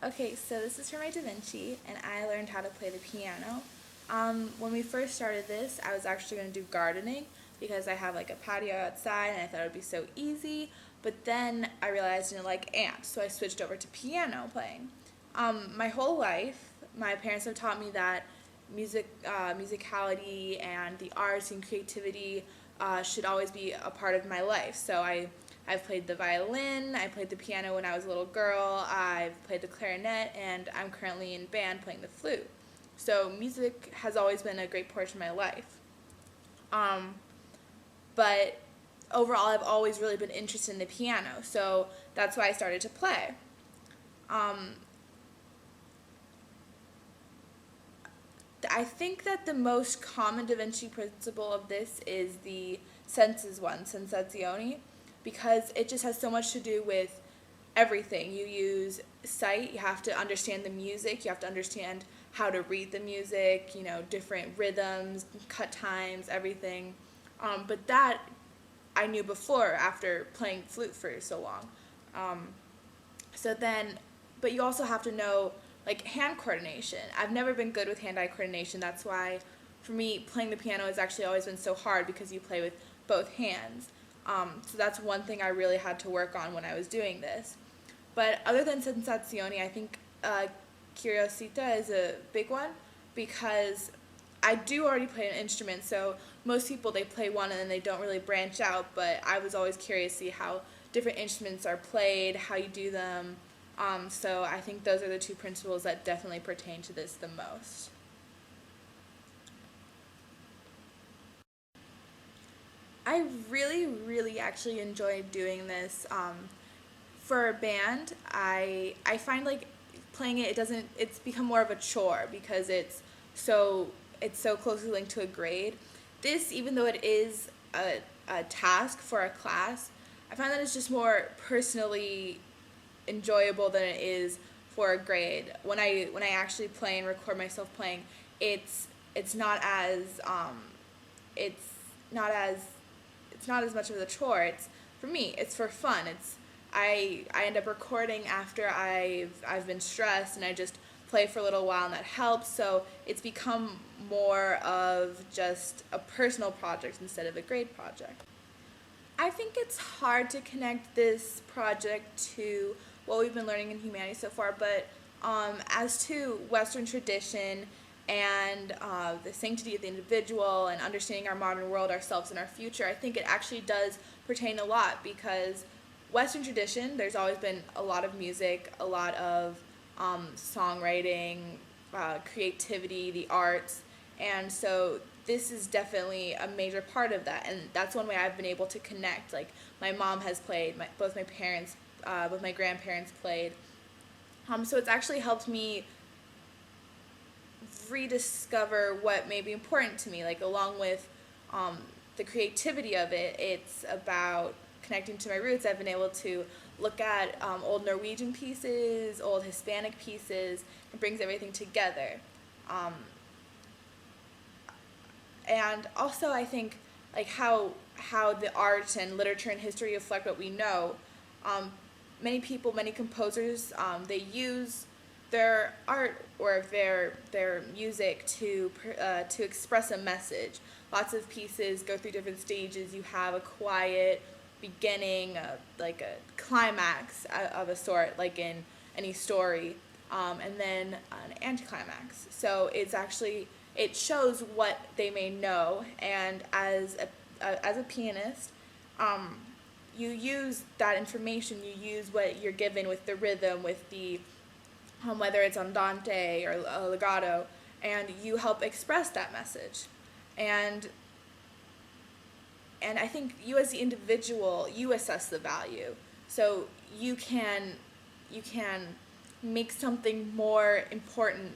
Okay, so this is for my DaVinci, and I learned how to play the piano. When we first started this, I was actually going to do gardening because I have like a patio outside and I thought it would be so easy. But then I realized I didn't like ants, so I switched over to piano playing. My whole life, my parents have taught me that musicality and the arts and creativity should always be a part of my life. I've played the violin, I played the piano when I was a little girl, I've played the clarinet, and I'm currently in band playing the flute. So music has always been a great portion of my life. Um, but overall, I've always really been interested in the piano, so that's why I started to play. Um, I think that the most common Da Vinci principle of this is the senses one, sensazioni, because it just has so much to do with everything. You use sight, you have to understand the music, you have to understand how to read the music, different rhythms, cut times, everything. But that I knew before after playing flute for so long. Um, so then, but you also have to know like hand coordination. I've never been good with hand-eye coordination. That's why, for me, playing the piano has actually always been so hard because you play with both hands. So that's one thing I really had to work on when I was doing this. But other than sensazioni, I think curiosita is a big one because I do already play an instrument. So most people they play one and then they don't really branch out. But I was always curious to see how different instruments are played, how you do them. So I think those are the two principles that definitely pertain to this the most. I really, really actually enjoyed doing this. For a band, I find like playing it, it's become more of a chore because so it's so closely linked to a grade. This, even though it is a task for a class, I find that it's just more personally enjoyable than it is for a grade. When I actually play and record myself playing, it's not as it's not as it's not as much of a chore. It's for me. It's for fun. I end up recording after I've been stressed and I just play for a little while and that helps. So it's become more of just a personal project instead of a grade project. I think it's hard to connect this project to what we've been learning in humanities so far, but as to Western tradition and the sanctity of the individual and understanding our modern world, ourselves, and our future, I think it actually does pertain a lot because Western tradition, there's always been a lot of music, a lot of songwriting, creativity, the arts, and so this is definitely a major part of that, and that's one way I've been able to connect. Like my mom has played, both my parents, both my grandparents played, so it's actually helped me rediscover what may be important to me. Like along with um, the creativity of it, it's about connecting to my roots. I've been able to look at old Norwegian pieces, old Hispanic pieces. It brings everything together. Um, and also I think like how the art and literature and history reflect what we know. Um, Many people, many composers, they use their art or their music to express a message. Lots of pieces go through different stages. You have a quiet beginning, like a climax of a sort, like in any story, and then an anticlimax. So it shows what they may know, and as a pianist, um, you use that information. You use what you're given with the rhythm, with the whether it's andante or legato, and you help express that message. And and I think you as the individual, you assess the value. So you can make something more important,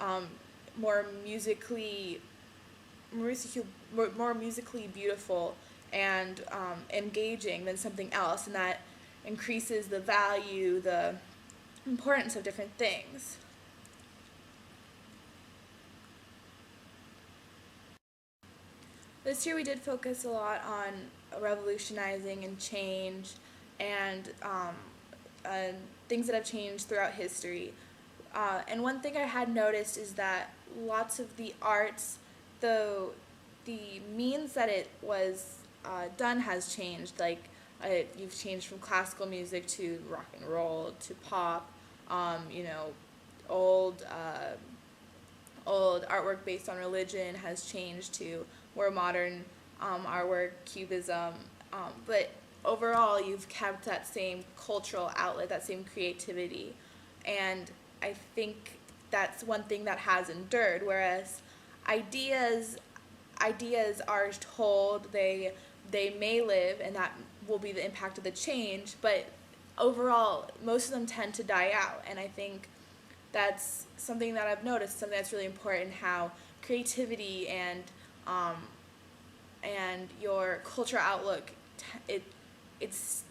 um, more musically more musically beautiful and engaging than something else, and that increases the value, the importance of different things. This year we did focus a lot on revolutionizing and change and things that have changed throughout history. And one thing I had noticed is that lots of the arts, though the means that it was done has changed. Like you've changed from classical music to rock and roll to pop. You know, old old artwork based on religion has changed to more modern artwork, cubism. But overall, you've kept that same cultural outlet, that same creativity, and I think that's one thing that has endured. Whereas ideas ideas are told, they may live, and that will be the impact of the change. But overall, most of them tend to die out, and I think that's something that I've noticed, something that's really important, how creativity um, and your cultural outlook, it it's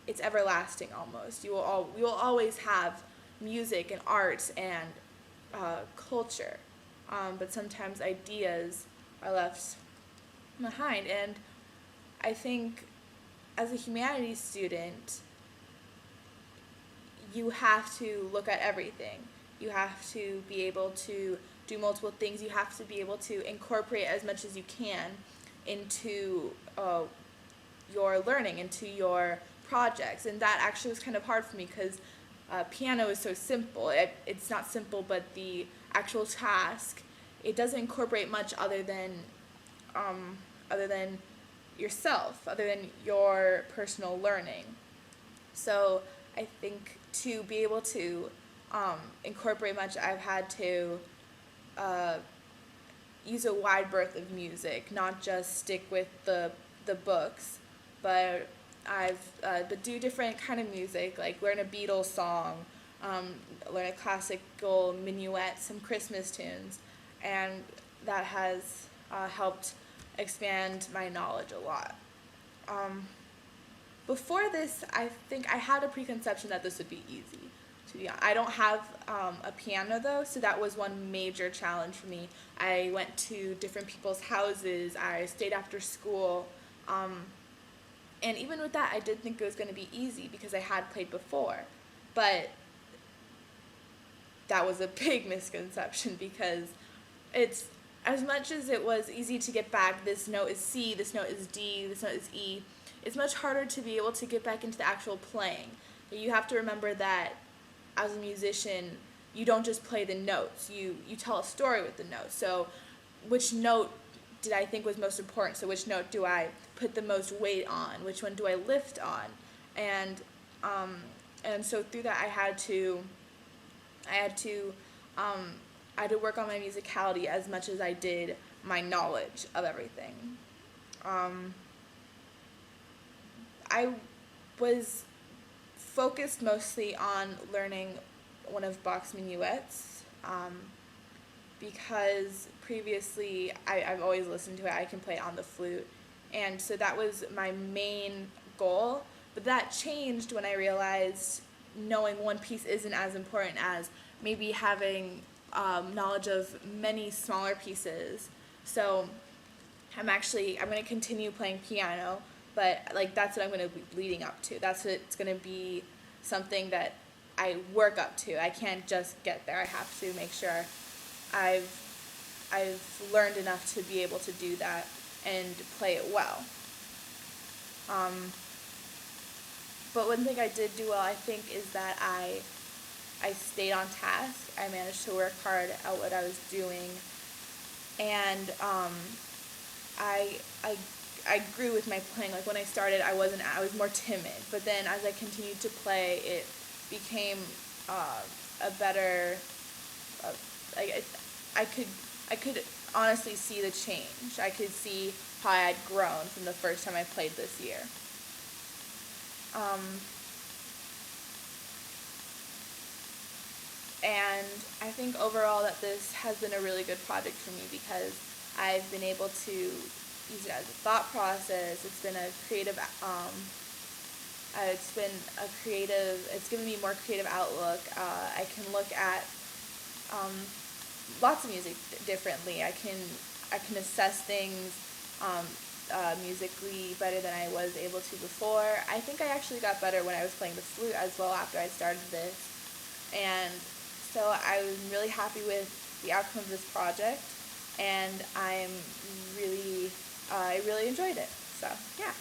it's everlasting almost. You will always have music and arts and culture, but sometimes ideas are left behind. And I think as a humanities student, you have to look at everything. You have to be able to do multiple things. You have to be able to incorporate as much as you can into your learning, into your projects. And that actually was kind of hard for me because piano is so simple. It's not simple, but the actual task, it doesn't incorporate much other than yourself, other than your personal learning. So I think to be able to incorporate much, I've had to uh, use a wide berth of music, not just stick with the books, but but do different kind of music, like learn a Beatles song, learn a classical minuet, some Christmas tunes, and that has helped expand my knowledge a lot. Um, Before this, I think I had a preconception that this would be easy. To be honest, I don't have a piano though, so that was one major challenge for me. I went to different people's houses. I stayed after school, and even with that, I did think it was going to be easy because I had played before. But that was a big misconception because it's as much as it was easy to get back. This note is C. This note is D. This note is E. It's much harder to be able to get back into the actual playing. You have to remember that as a musician, you don't just play the notes. You tell a story with the notes. So which note did I think was most important? So which note do I put the most weight on? Which one do I lift on? And so through that, I had to work on my musicality as much as I did my knowledge of everything. I was focused mostly on learning one of Bach's minuets, because previously I've always listened to it. I can play it on the flute, and so that was my main goal. But that changed when I realized knowing one piece isn't as important as maybe having knowledge of many smaller pieces. So I'm going to continue playing piano, but like that's what I'm going to be leading up to. That's what it's going to be, something that I work up to. I can't just get there. I have to make sure I've learned enough to be able to do that and play it well. But one thing I did do well, I think, is that I stayed on task. I managed to work hard at what I was doing, and I grew with my playing. Like when I started, I was more timid, but then as I continued to play, it became a better. I could honestly see the change. I could see how I had grown from the first time I played this year. And I think overall that this has been a really good project for me because I've been able to use it as a thought process. It's been it's given me more creative outlook. I can look at lots of music differently. I can assess things musically better than I was able to before. I think I actually got better when I was playing the flute as well after I started this. And so I'm really happy with the outcome of this project, and I really enjoyed it. So yeah.